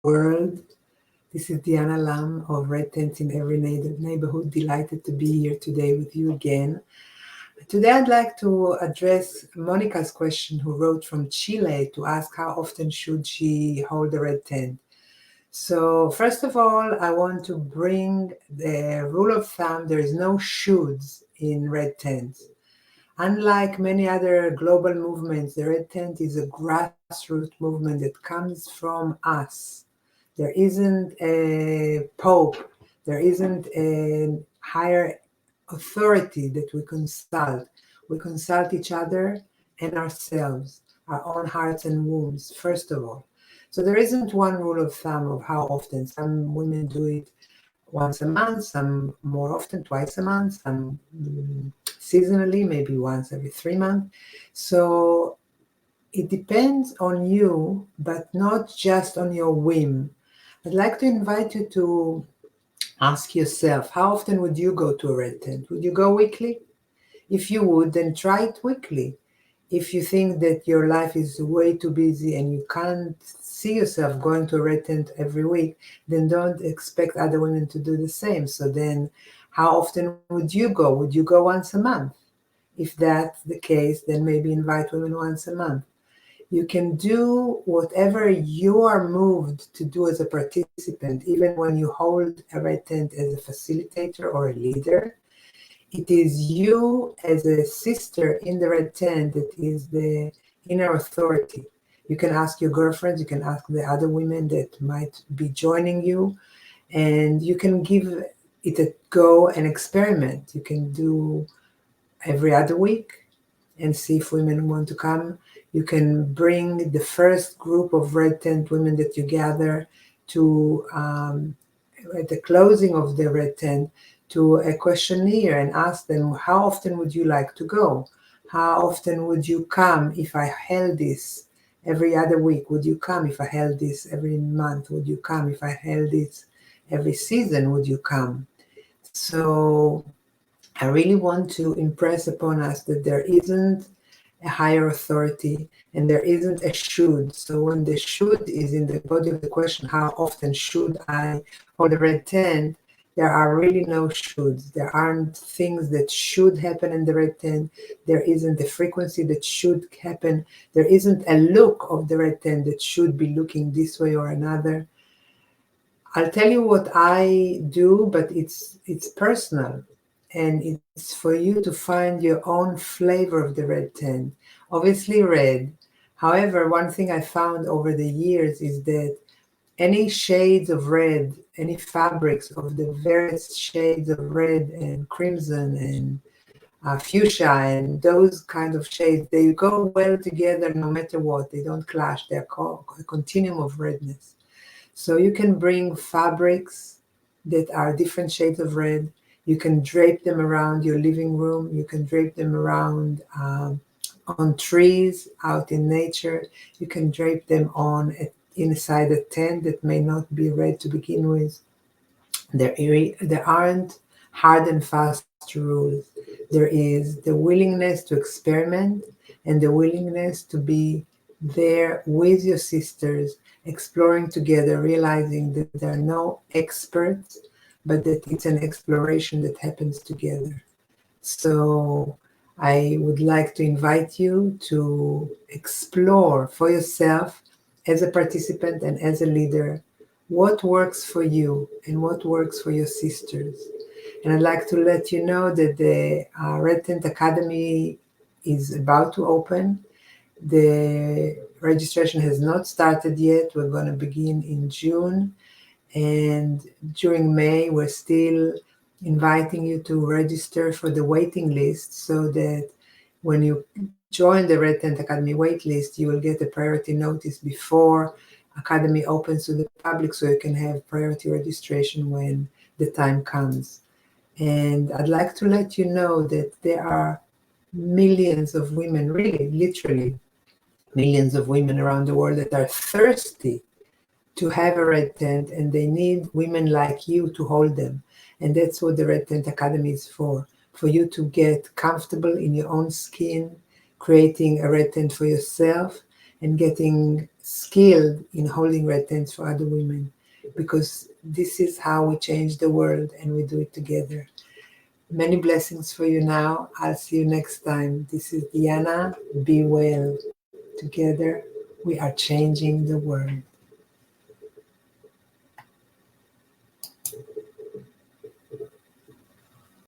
world. This is DeAnna Lam of Red Tents in Every Neighborhood. Delighted to be here today with you again. Today I'd like to address Monica's question, who wrote from Chile to ask how often should she hold a red tent. So first of all, I want to bring the rule of thumb: there is no shoulds in red tents. Unlike many other global movements, the Red Tent is a grassroots movement that comes from us. There isn't a pope, there isn't a higher authority that we consult. We consult each other and ourselves, our own hearts and wombs, first of all. So there isn't one rule of thumb of how often. Some women do it once a month, some more often, twice a month, some seasonally, maybe once every 3 months. So it depends on you, but not just on your whim. I'd like to invite you to ask yourself, how often would you go to a red tent? Would you go weekly? If you would, then try it weekly. If you think that your life is way too busy and you can't see yourself going to a red tent every week, then don't expect other women to do the same. So then how often would you go? Would you go once a month? If that's the case, then maybe invite women once a month. You can do whatever you are moved to do as a participant, even when you hold a red tent as a facilitator or a leader. It is you as a sister in the red tent that is the inner authority. You can ask your girlfriends, you can ask the other women that might be joining you, and you can give it a go and experiment. You can do every other week and see if women want to come. You can bring the first group of red tent women that you gather to, at the closing of the red tent, to a questionnaire and ask them, how often would you like to go? How often would you come if I held this every other week? Would you come if I held this every month? Would you come if I held this every season? Would you come? So I really want to impress upon us that there isn't a higher authority and there isn't a should. So when the should is in the body of the question, how often should I hold a red tent, there are really no shoulds. There aren't things that should happen in the red tent. There isn't the frequency that should happen. There isn't a look of the red tent that should be looking this way or another. I'll tell you what I do, but it's personal. And it's for you to find your own flavor of the red tent. Obviously red. However, one thing I found over the years is that any shades of red, any fabrics of the various shades of red and crimson and fuchsia and those kind of shades, they go well together no matter what. They don't clash. They're a continuum of redness. So you can bring fabrics that are different shades of red. You can drape them around your living room. You can drape them around on trees out in nature. You can drape them on inside a tent that may not be red to begin with. There aren't hard and fast rules. There is the willingness to experiment and the willingness to be there with your sisters, exploring together, realizing that there are no experts, but that it's an exploration that happens together. So I would like to invite you to explore for yourself as a participant and as a leader what works for you and what works for your sisters. And I'd like to let you know that the Red Tent Academy is about to open. The registration has not started yet. We're going to begin in June. And during May, we're still inviting you to register for the waiting list so that when you join the Red Tent Academy waitlist, you will get a priority notice before Academy opens to the public so you can have priority registration when the time comes. And I'd like to let you know that there are millions of women, really, literally, millions of women around the world that are thirsty to have a red tent, and they need women like you to hold them. And that's what the Red Tent Academy is for you to get comfortable in your own skin, creating a red tent for yourself, and getting skilled in holding red tents for other women, because this is how we change the world and we do it together. Many blessings for you now. I'll see you next time. This is DeAnna. Be well. Together, we are changing the world.